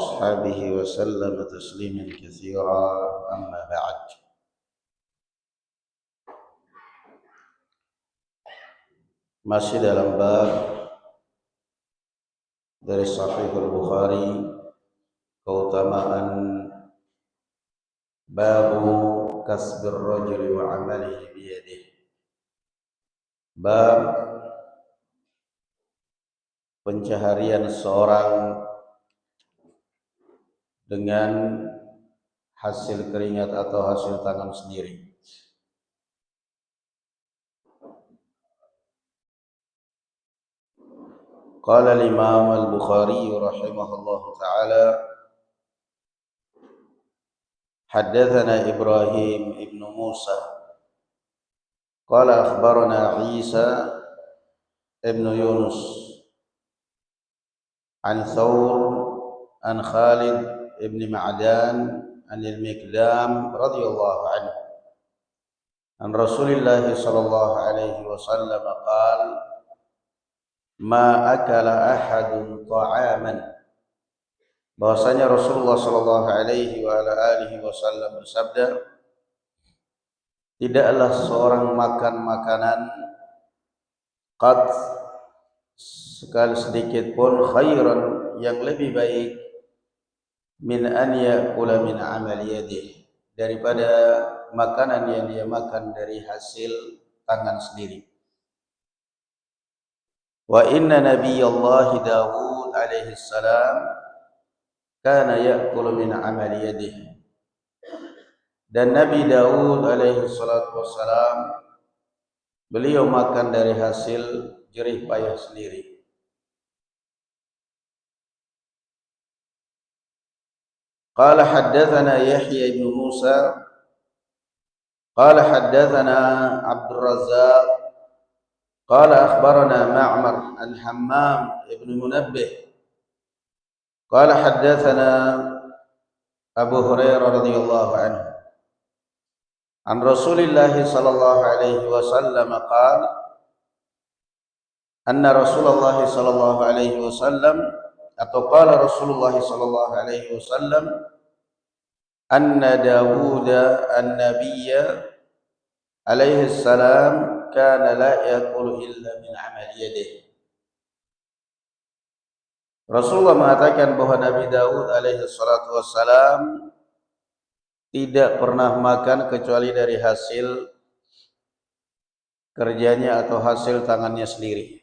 وأصحابه وسلم تسليما كثيرا أما بعد. Masih dalam bab dari Sahih Al-Bukhari, keutamaan babu kasbir rajuli wa amalihi biyadihi. Bab pencaharian seorang dengan hasil keringat atau hasil tangan sendiri. Qala al-Imam Al-Bukhari rahimahullahu ta'ala haddatsana Ibrahim ibn Musa qala akhbarana Isa ibn Yunus an Thawr an Khalid ibn Ma'dan an al-Miqdam radhiyallahu anhu an Rasulillah sallallahu alaihi wasallam qala ma akala ahadun ta'aman, bahwasanya Rasulullah sallallahu alaihi wa ala alihi wasallam bersabda, tidaklah seorang makan makanan qat sekali sedikit pun khairan yang lebih baik min an ya'kula min amali yadihi, daripada makanan yang dia makan dari hasil tangan sendiri. Wa inna nabiyallahi Dawud alaihi salam kana ya'kulu min amali yadihi, dan Nabi Dawud alaihi salatu wassalam beliau makan dari hasil jerih payah sendiri. Qala haddatsana Yahya ibn Musa qala haddatsana Abdul Razzaq qala akhbarana Ma'mar an Hammam ibn Munabbih qala haddatsana Abu Hurairah radhiyallahu anhu an Rasulillah sallallahu alaihi wasallam qala anna Rasulullah sallallahu alaihi wasallam atau qala Rasulullah sallallahu alaihi wasallam anna Dawud an-nabiyya alaihi salam kana la yakulu illa min amali yadihi. Rasulullah mengatakan bahwa Nabi Daud alaihi salatu wassalam tidak pernah makan kecuali dari hasil kerjanya atau hasil tangannya sendiri.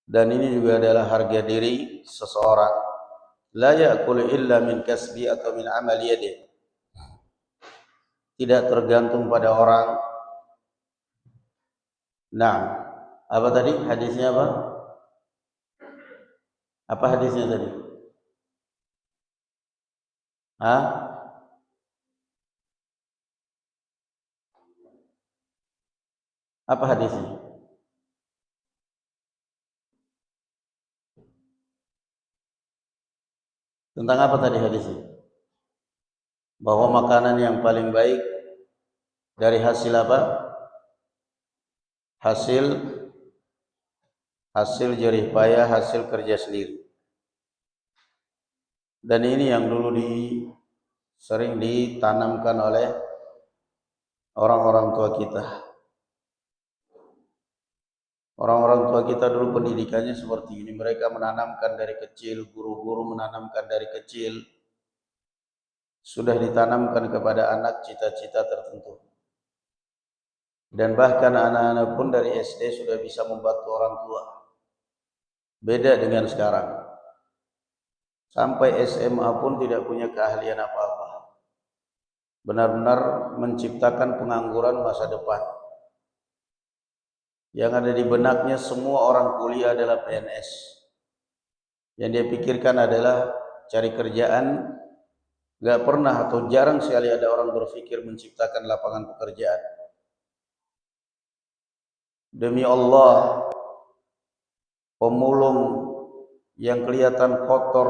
Dan ini juga adalah harga diri seseorang. La ya'kulu illa min kasbi atau min amali yadihi. Tidak tergantung pada orang. Nah, apa tadi hadisnya apa? Apa hadisnya tadi? Hah? Apa hadisnya? Tentang apa tadi hadisnya? Bahwa makanan yang paling baik dari hasil apa? Hasil jerih payah, hasil kerja sendiri. Dan ini yang dulu sering ditanamkan oleh orang-orang tua kita. Orang-orang tua kita dulu pendidikannya seperti ini. Mereka menanamkan dari kecil, guru-guru menanamkan dari kecil. Sudah ditanamkan kepada anak cita-cita tertentu. Dan bahkan anak-anak pun dari SD sudah bisa membantu orang tua. Beda dengan sekarang. Sampai SMA pun tidak punya keahlian apa-apa. Benar-benar menciptakan pengangguran masa depan. Yang ada di benaknya semua orang kuliah adalah PNS. Yang dia pikirkan adalah cari kerjaan. Gak pernah atau jarang sekali ada orang berpikir menciptakan lapangan pekerjaan. Demi Allah, pemulung yang kelihatan kotor,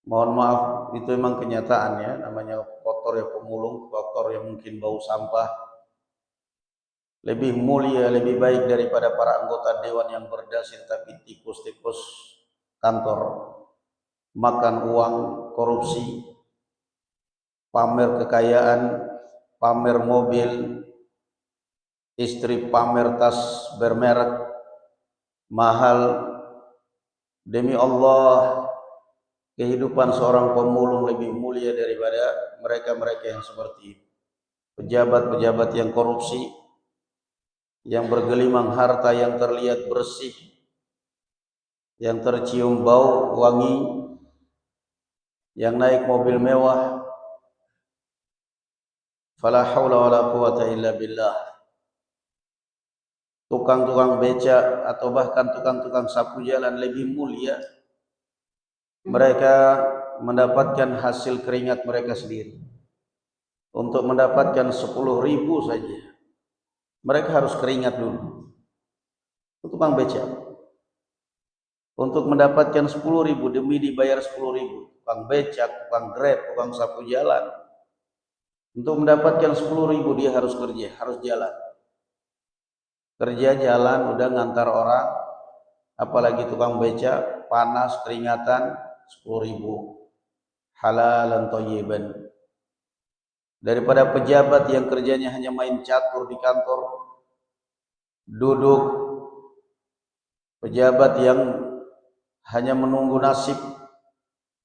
mohon maaf, itu memang kenyataannya, namanya kotor ya pemulung, kotor yang mungkin bau sampah, lebih mulia, lebih baik daripada para anggota dewan yang berdasir tapi tikus-tikus kantor, makan uang korupsi, pamer kekayaan, pamer mobil, istri pamer tas bermerek mahal. Demi Allah, kehidupan seorang pemulung lebih mulia daripada mereka-mereka yang seperti itu. Pejabat-pejabat yang korupsi, yang bergelimang harta yang terlihat bersih, yang tercium bau wangi, yang naik mobil mewah, fala haula wala quwata illa billah. Tukang-tukang beca atau bahkan tukang-tukang sapu jalan lebih mulia. Mereka mendapatkan hasil keringat mereka sendiri. Untuk mendapatkan 10.000 saja, mereka harus keringat dulu. Tukang beca, untuk mendapatkan 10.000 demi dibayar 10.000. Tukang becak, tukang grab, tukang sapu jalan, untuk mendapatkan 10.000 dia harus kerja, harus jalan. Kerja jalan udah ngantar orang, apalagi tukang beca, panas, keringatan, 10.000. Halalan thayyiban. Daripada pejabat yang kerjanya hanya main catur di kantor, duduk, pejabat yang hanya menunggu nasib,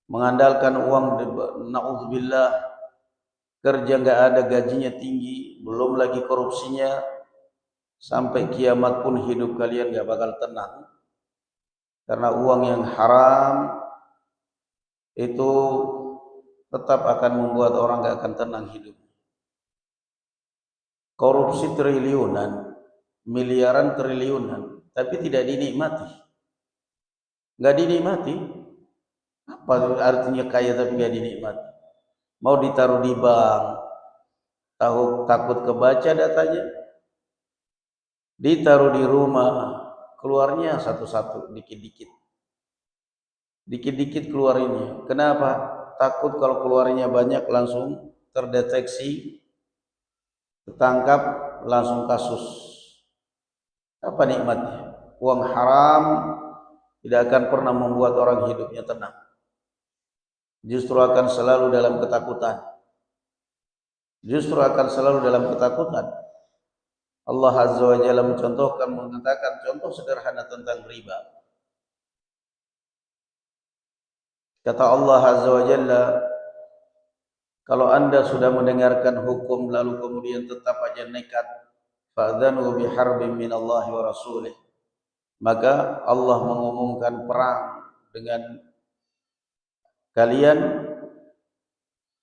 mengandalkan uang, na'udzubillah, kerja nggak ada, gajinya tinggi, belum lagi korupsinya, sampai kiamat pun hidup kalian nggak bakal tenang. Karena uang yang haram itu tetap akan membuat orang nggak akan tenang hidup. Korupsi triliunan, miliaran triliunan, tapi tidak dinikmati. Nggak dinikmati. Apa artinya kaya tapi nggak dinikmati? Mau ditaruh di bank, takut kebaca datanya. Ditaruh di rumah, keluarnya satu-satu, dikit-dikit. Dikit-dikit keluar ini. Kenapa? Takut kalau keluarnya banyak langsung terdeteksi, tertangkap, langsung kasus. Apa nikmatnya? Uang haram tidak akan pernah membuat orang hidupnya tenang. Justru akan selalu dalam ketakutan. Justru akan selalu dalam ketakutan. Allah Azza wa Jalla mencontohkan, mengatakan contoh sederhana tentang riba. Kata Allah Azza wa Jalla, kalau anda sudah mendengarkan hukum lalu kemudian tetap aja nekat, fa'dzanu biharbin minallahi wa rasulih, maka Allah mengumumkan perang dengan kalian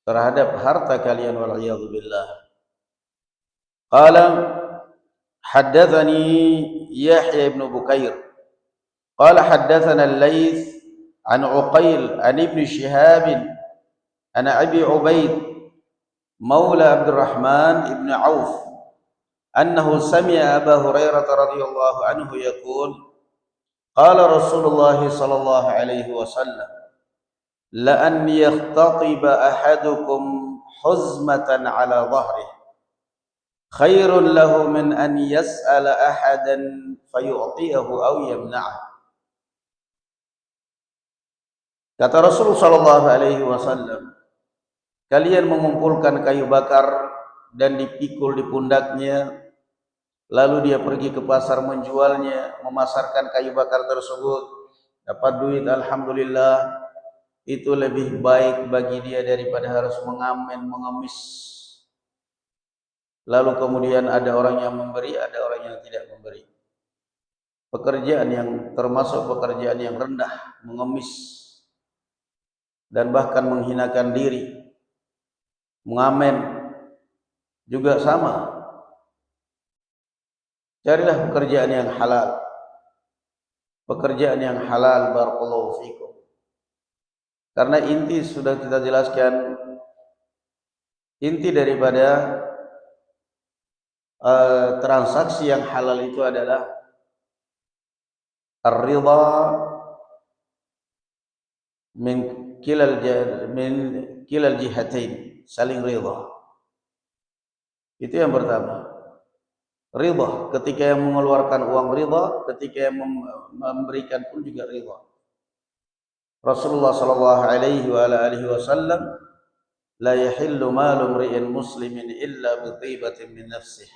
terhadap harta kalian, wal'iyadzu billah. Qala haddatsani Yahya ibn Bukair qala haddatsana al-Laits an Uqail an Ibn Shihab an Abi Ubaid maula Abdurrahman ibn Auf annahu sami'a Abu Hurairah radhiyallahu anhu yaqul qala Rasulullah sallallahu alaihi wasallam la an yakhtatiba ahadukum huzmatan ala dhahrihi khairun lahu min an yas'ala ahadan fayu'tiyahu aw yamna'ah. Kata Rasulullah sallallahu alaihi wasallam, kalian mengumpulkan kayu bakar dan dipikul di pundaknya, lalu dia pergi ke pasar menjualnya, memasarkan kayu bakar tersebut, dapat duit, alhamdulillah, itu lebih baik bagi dia daripada harus mengamen, mengemis. Lalu kemudian ada orang yang memberi, ada orang yang tidak memberi. Pekerjaan yang termasuk pekerjaan yang rendah, mengemis dan bahkan menghinakan diri, mengamen juga sama. Carilah pekerjaan yang halal. Pekerjaan yang halal, barakallahu fikum. Karena inti sudah kita jelaskan, inti daripada transaksi yang halal itu adalah ar-ridha min kilal jihatain, saling ridha. Itu yang pertama. Ridha, ketika yang mengeluarkan uang ridha, ketika yang memberikan pun juga ridha. Rasulullah sallallahu alaihi wa ala alihi wasallam, la yahillu malu imri'in muslimin illa bi thibatin min nafsih.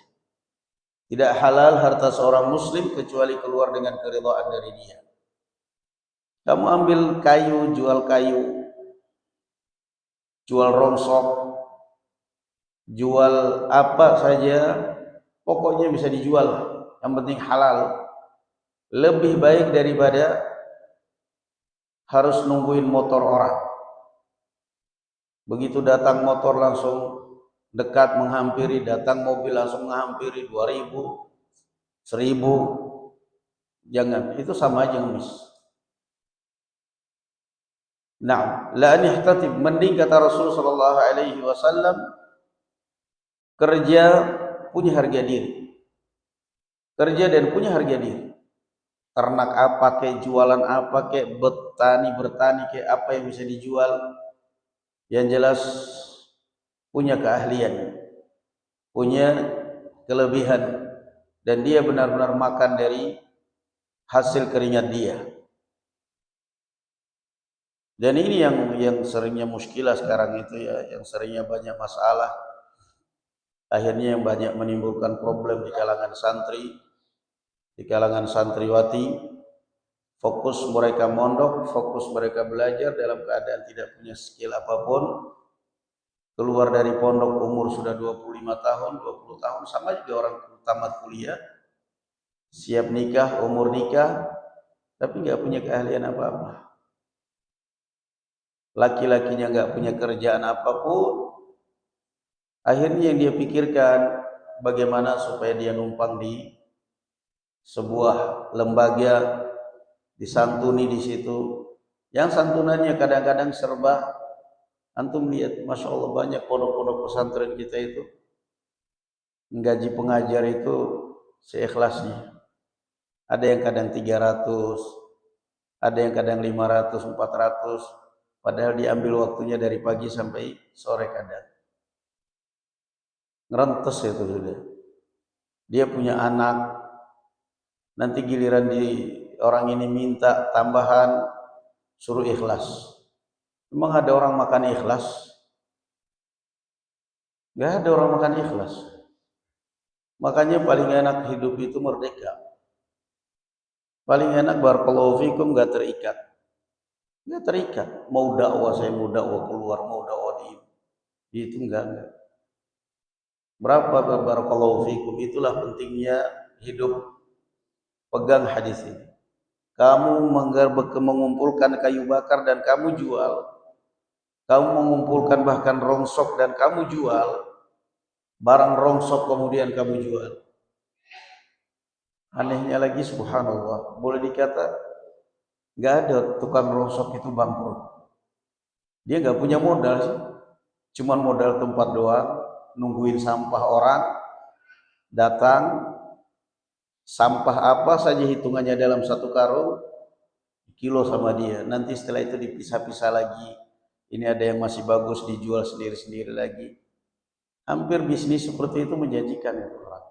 Tidak halal harta seorang muslim kecuali keluar dengan keridhaan dari dia. Kamu ambil kayu, jual rongsok, jual apa saja, pokoknya bisa dijual, yang penting halal. Lebih baik daripada harus nungguin motor orang. Begitu datang motor langsung dekat menghampiri, datang mobil langsung menghampiri, 2000, 1000. Jangan, itu sama aja ngemis. Nah, la an yahtatib, mending kata Rasul sallallahu alaihi wasallam, kerja punya harga diri. Kerja dan punya harga diri. Ternak apa kayak, jualan apa kayak, bertani kayak, apa yang bisa dijual, yang jelas punya keahlian, punya kelebihan, dan dia benar-benar makan dari hasil keringat dia. Dan ini yang seringnya muskilah sekarang itu ya, yang seringnya banyak masalah, akhirnya yang banyak menimbulkan problem di kalangan santri, di kalangan santriwati. Fokus mereka mondok, fokus mereka belajar dalam keadaan tidak punya skill apapun. Keluar dari pondok umur sudah 25 tahun, 20 tahun, sama juga orang tamat kuliah, siap nikah, umur nikah, tapi nggak punya keahlian apa-apa. Laki-lakinya nggak punya kerjaan apapun. Akhirnya yang dia pikirkan bagaimana supaya dia numpang di sebuah lembaga, disantuni di situ, yang santunannya kadang-kadang serba, antum lihat, masya Allah banyak pondok-pondok pesantren kita itu gaji pengajar itu seikhlasnya. Ada yang kadang 300, ada yang kadang 500, 400, padahal diambil waktunya dari pagi sampai sore kadang. Ngerentes itu sudah. Dia punya anak, nanti giliran di orang ini minta tambahan, suruh ikhlas. Memang ada orang makan ikhlas? Gak ada orang makan ikhlas. Makanya paling enak hidup itu merdeka. Paling enak barakallahu fikum, gak terikat. Gak terikat. Mau dakwah saya, mau dakwah keluar, mau dakwah di itu enggak. Berapa barakallahu fikum, itulah pentingnya hidup. Pegang hadis ini. Kamu mengumpulkan kayu bakar dan kamu jual. Kamu mengumpulkan bahkan rongsok dan kamu jual. Barang rongsok kemudian kamu jual. Anehnya lagi subhanallah, boleh dikata nggak ada tukang rongsok itu bangkrut. Dia nggak punya modal sih, cuman modal tempat doang, nungguin sampah orang datang, sampah apa saja hitungannya dalam satu karung, kilo sama dia. Nanti setelah itu dipisah-pisah lagi. Ini ada yang masih bagus dijual sendiri-sendiri lagi. Hampir bisnis seperti itu menjanjikan ya orang.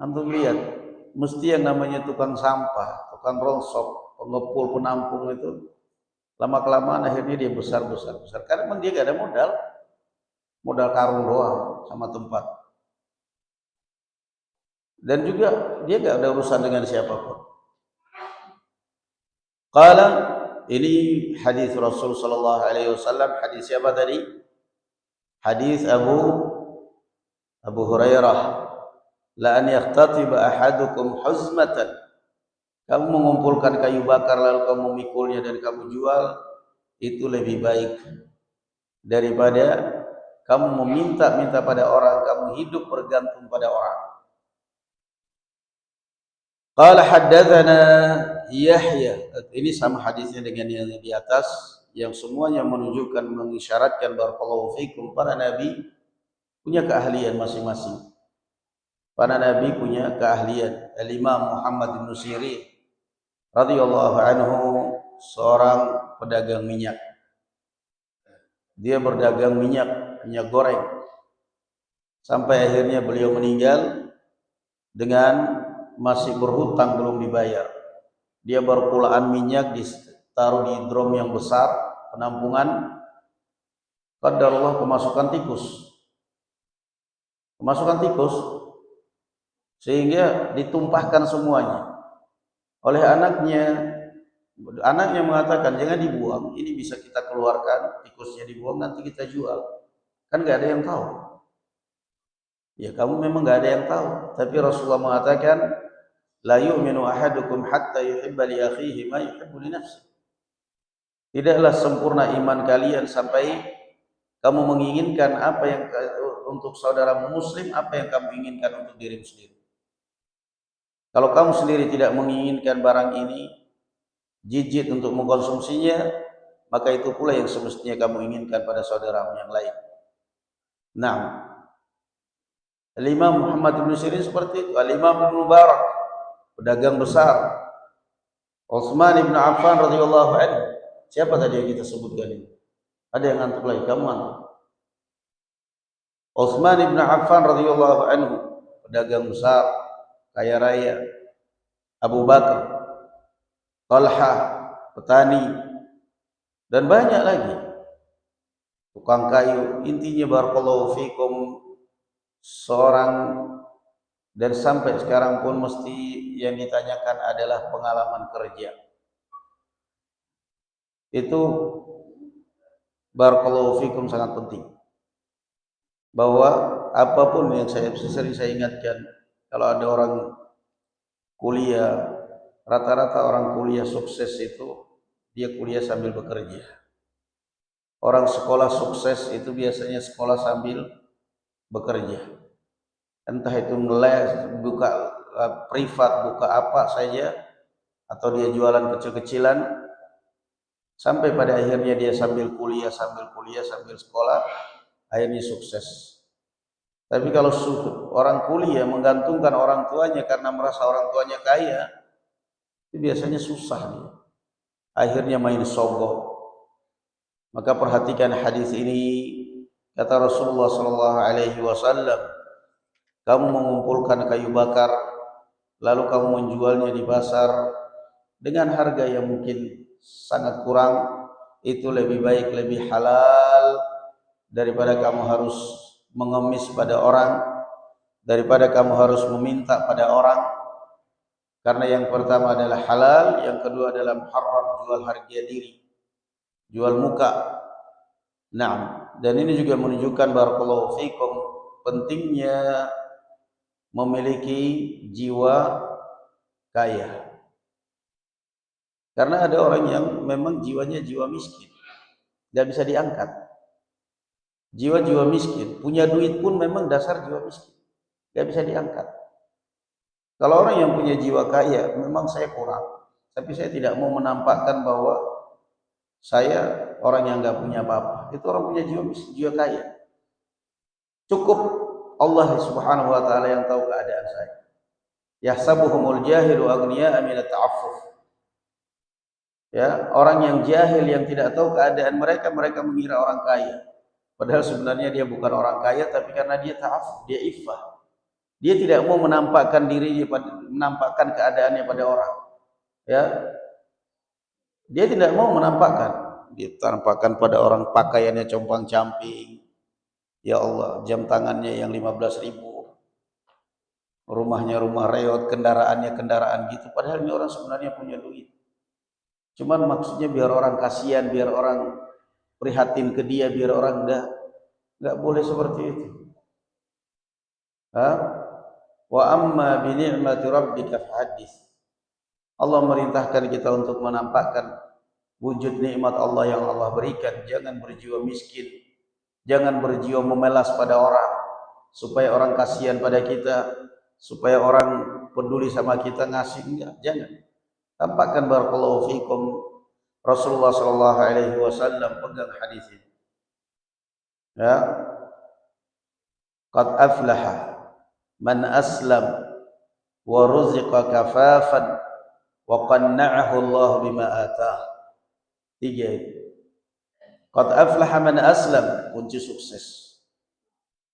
Antum lihat, mesti yang namanya tukang sampah, tukang rongsok, pengepul, penampung itu lama-kelamaan akhirnya dia besar. Karena memang dia gak ada modal karung doang sama tempat. Dan juga dia gak ada urusan dengan siapapun. Qala, ini hadis Rasul sallallahu alaihi wasallam. Hadis siapa tadi? Hadis Abu Hurairah. La an yaqtatiba ahadukum huzmatan. Kamu mengumpulkan kayu bakar lalu kamu memikulnya dan kamu jual, itu lebih baik daripada kamu meminta pada orang, kamu hidup bergantung pada orang. Qala haddatsana Yahya. Ini sama hadisnya dengan yang di atas, yang semuanya menunjukkan, mengisyaratkan barakallahu fikum, para nabi punya keahlian masing-masing. Para nabi punya keahlian. Al-Imam Muhammad bin Sirin radhiyallahu anhu seorang pedagang minyak. Dia berdagang minyak goreng. Sampai akhirnya beliau meninggal dengan masih berhutang belum dibayar. Dia berpulaan minyak di taruh di drum yang besar, penampungan, qadarullah kemasukan tikus. Kemasukan tikus, sehingga ditumpahkan semuanya oleh anaknya. Anaknya mengatakan, jangan dibuang, ini bisa kita keluarkan, tikusnya dibuang, nanti kita jual. Kan gak ada yang tahu. Ya kamu memang gak ada yang tahu. Tapi Rasulullah mengatakan, la yu'minu ahadukum hatta yuhibba li akhihi ma yuhibbu li nafsihi. Tidaklah sempurna iman kalian sampai kamu menginginkan apa yang untuk saudaramu muslim, apa yang kamu inginkan untuk dirimu sendiri. Kalau kamu sendiri tidak menginginkan barang ini, jijik untuk mengkonsumsinya, maka itu pula yang semestinya kamu inginkan pada saudaramu yang lain. Nah, Al-Imam Muhammad bin Sirin seperti itu. Al-Imam Ibnu Mubarak, pedagang besar. Utsman bin Affan radhiyallahu anhu. Siapa tadi yang kita sebutkan ini? Ada yang ngantuk lagi? Kamu ngantuk? Utsman bin Affan radhiyallahu anhu, pedagang besar, kaya raya. Abu Bakar, Talha, petani, dan banyak lagi. Tukang kayu. Intinya barakallahu fikum, seorang, dan sampai sekarang pun mesti yang ditanyakan adalah pengalaman kerja. Itu barakallahu fikum sangat penting. Bahwa apapun yang sering saya ingatkan, kalau ada orang kuliah, rata-rata orang kuliah sukses itu dia kuliah sambil bekerja. Orang sekolah sukses itu biasanya sekolah sambil bekerja. Entah itu les, buka privat, buka apa saja, atau dia jualan kecil-kecilan, sampai pada akhirnya dia sambil kuliah, sambil sekolah, akhirnya sukses. Tapi kalau orang kuliah menggantungkan orang tuanya karena merasa orang tuanya kaya, itu biasanya susah dia. Akhirnya main sogok. Maka perhatikan hadis ini, kata Rasulullah SAW, kamu mengumpulkan kayu bakar, lalu kamu menjualnya di pasar dengan harga yang mungkin sangat kurang, itu lebih baik, lebih halal daripada kamu harus mengemis pada orang, daripada kamu harus meminta pada orang. Karena yang pertama adalah halal, yang kedua adalah haram, jual harga diri, jual muka. Nah, dan ini juga menunjukkan barakallahu fikum pentingnya memiliki jiwa kaya. Karena ada orang yang memang jiwanya jiwa miskin, tidak bisa diangkat. Jiwa-jiwa miskin, punya duit pun memang dasar jiwa miskin, tidak bisa diangkat. Kalau orang yang punya jiwa kaya, memang saya kurang, tapi saya tidak mau menampakkan bahwa saya orang yang nggak punya apa-apa. Itu orang punya jiwa kaya. Cukup Allah Subhanahu wa taala yang tahu keadaan saya. Yahsabuhumul jahilu aghniya'a min at-ta'affuf. Ya, orang yang jahil yang tidak tahu keadaan mereka mengira orang kaya. Padahal sebenarnya dia bukan orang kaya, tapi karena dia ta'affuf, dia iffah. Dia tidak mau menampakkan dirinya, menampakkan keadaannya pada orang. Ya, dia tidak mau menampakkan. Dia tampakkan pada orang pakaiannya compang-camping. Ya Allah, jam tangannya yang 15.000, rumahnya rumah reot, kendaraannya kendaraan gitu. Padahal ini orang sebenarnya punya duit. Cuman maksudnya biar orang kasihan, biar orang prihatin ke dia, biar orang enggak boleh seperti itu. Wa amma bi ni'mati rabbika fahaddits. Allah merintahkan kita untuk menampakkan wujud nikmat Allah yang Allah berikan. Jangan berjiwa miskin, jangan berjiwa memelas pada orang supaya orang kasihan pada kita, supaya orang peduli sama kita, ngasih. Enggak, jangan. Tampakkan barakallahu fikum. Rasulullah sallallahu alaihi wasallam pegang hadis ini. Ya. Qad aflaha man aslam wa ruziqa kafafan wa qanna'ahu Allah bima atah. 3 itu. Qad aflaha man aslam, kunci sukses.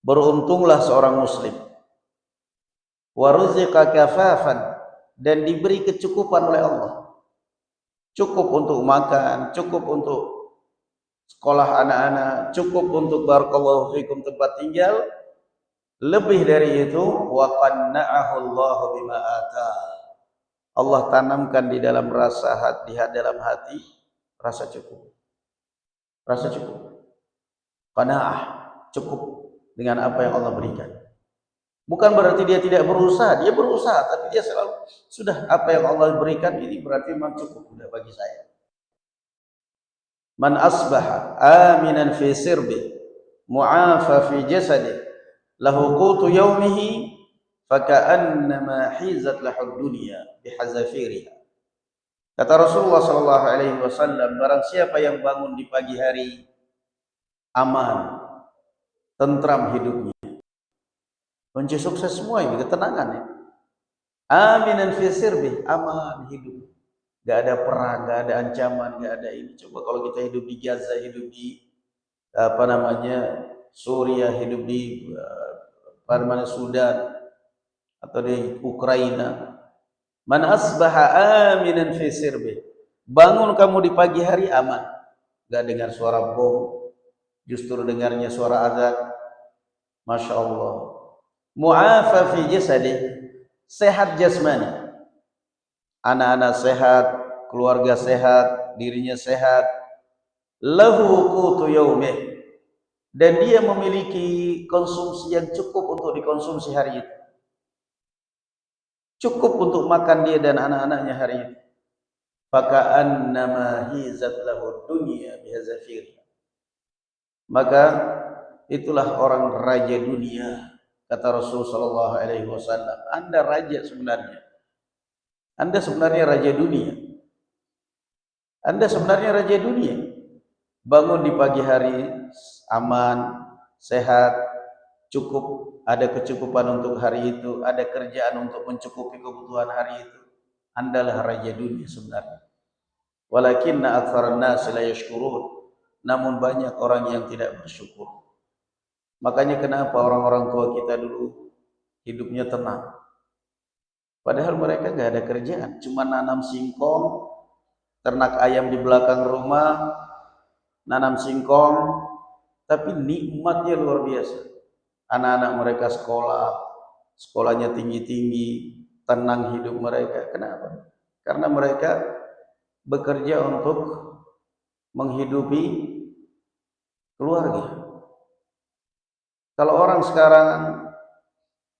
Beruntunglah seorang muslim. Wa ruziqa kafafan, dan diberi kecukupan oleh Allah. cukup untuk makan, cukup untuk sekolah anak-anak, cukup untuk barakallahu fikum tempat tinggal. Lebih dari itu, wa qanna'ahu Allah bima ata. Allah tanamkan di dalam dalam hati rasa cukup. Rasa cukup. Qanaah, cukup dengan apa yang Allah berikan. Bukan berarti dia tidak berusaha, dia berusaha, tapi dia selalu sudah apa yang Allah berikan ini berarti memang cukup sudah bagi saya. Man asbaha aminan fi sirbi mu'afa fi jasadi lahu qutu yaumihi faka'annama hizat lahu dunya bihazafiriha. Kata Rasulullah sallallahu alaihi wasallam, barang siapa yang bangun di pagi hari aman, tentram hidupnya, kunci sukses semua ini ketenangan ya. Aminan fi sirbi, aman hidup. Gak ada perang, gak ada ancaman, gak ada ini. Coba kalau kita hidup di Gaza, hidup di Suriah, hidup di Sudan atau di Ukraina. Man asbaha aminan fi sirbi. Bangun kamu di pagi hari aman. Gak dengar suara bom, justru dengarnya suara azan. Masya Allah. Mu'afa fi jasadi, sehat jasmani. Anak-anak sehat, keluarga sehat, dirinya sehat. Lahu qutu yaumih. Dan dia memiliki konsumsi yang cukup untuk dikonsumsi hari itu. Cukup untuk makan dia dan anak-anaknya hari itu. Faka'annama hizat lahu dunya bihazafiriha. Maka itulah orang raja dunia, kata Rasulullah sallallahu alaihi wasallam. Anda raja sebenarnya. Anda sebenarnya raja dunia. Anda sebenarnya raja dunia. Bangun di pagi hari aman, sehat, cukup, ada kecukupan untuk hari itu, ada kerjaan untuk mencukupi kebutuhan hari itu. Andalah raja dunia sebenarnya. Walakinna aktsaran nasi la yashkurun. Namun banyak orang yang tidak bersyukur. Makanya kenapa orang-orang tua kita dulu hidupnya tenang. Padahal mereka nggak ada kerjaan, cuma nanam singkong, ternak ayam di belakang rumah, nanam singkong, tapi nikmatnya luar biasa. Anak-anak mereka sekolah, sekolahnya tinggi-tinggi, tenang hidup mereka. Kenapa? Karena mereka bekerja untuk menghidupi keluarga. Kalau orang sekarang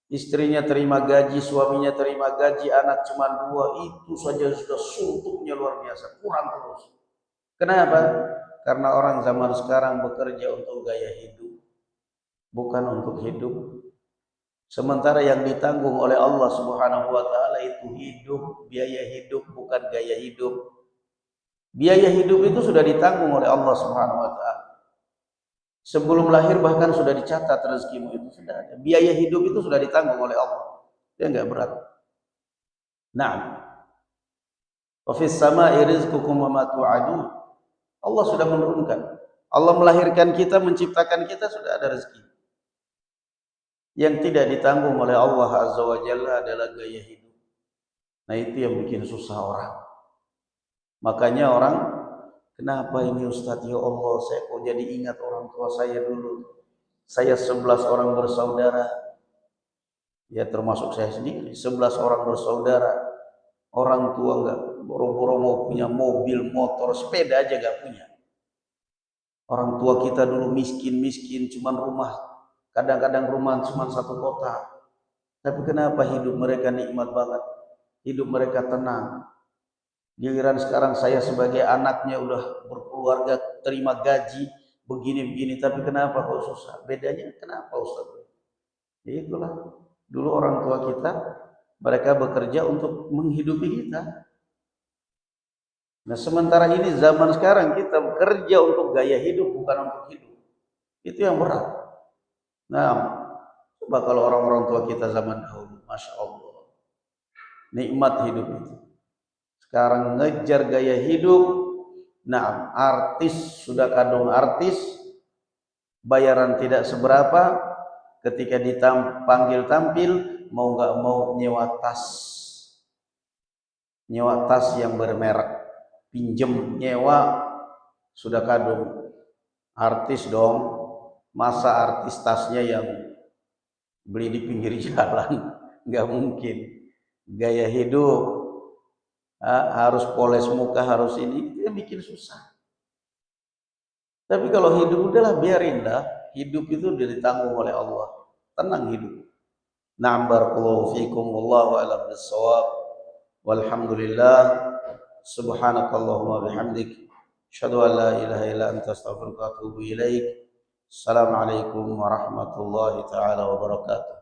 istrinya terima gaji, suaminya terima gaji, anak cuma 2, itu saja sudah suntuknya luar biasa, kurang terus. Kenapa? Karena orang zaman sekarang bekerja untuk gaya hidup, bukan untuk hidup. Sementara yang ditanggung oleh Allah Subhanahu wa taala itu hidup, biaya hidup, bukan gaya hidup. Biaya hidup itu sudah ditanggung oleh Allah Subhanahu wa taala. Sebelum lahir bahkan sudah dicatat rezekimu itu sudah ada. Biaya hidup itu sudah ditanggung oleh Allah. Dia enggak berat. Naam. Wa fis samaa'i rizqukum wa ma tu'adun. Allah sudah menurunkan. Allah melahirkan kita, menciptakan kita, sudah ada rezeki. Yang tidak ditanggung oleh Allah Azza wa Jalla adalah gaya hidup. Nah, itu yang bikin susah orang. Makanya orang, kenapa ini Ustaz, ya Allah, saya kok jadi ingat orang tua saya dulu. Saya 11 orang bersaudara. Ya termasuk saya sendiri, 11 orang bersaudara. Orang tua enggak boro-boro mau punya mobil, motor, sepeda aja enggak punya. Orang tua kita dulu miskin-miskin, cuman rumah, kadang-kadang rumah cuma satu kota. Tapi kenapa hidup mereka nikmat banget? Hidup mereka tenang. Giliran sekarang saya sebagai anaknya udah berkeluarga, terima gaji, begini-begini, tapi kenapa kok susah? Bedanya kenapa Ustaz? Ya itulah, dulu orang tua kita, mereka bekerja untuk menghidupi kita. Nah sementara ini zaman sekarang kita bekerja untuk gaya hidup, bukan untuk hidup. Itu yang berat. Nah, coba kalau orang-orang tua kita zaman dahulu, Masya Allah, nikmat hidup itu. Sekarang ngejar gaya hidup. Nah, artis sudah kadung artis, bayaran tidak seberapa, ketika dipanggil tampil, mau nggak mau nyewa tas yang bermerek. pinjem nyewa sudah kadung. Artis dong, masa artis tasnya yang beli di pinggir jalan, nggak mungkin. Gaya hidup harus poles muka, harus ini, dia bikin susah. Tapi kalau hidup udahlah biarin dah, hidup itu udah ditanggung oleh Allah, tenang hidup. Na'am, barakallahu fikum, wallahu a'lam bissawab. Walhamdulillah, subhanakallahumma bihamdik, asyhadu an la ilaha illa anta astaghfiruka wa atubu ilaik. Assalamualaikum warahmatullahi taala wabarakatuh.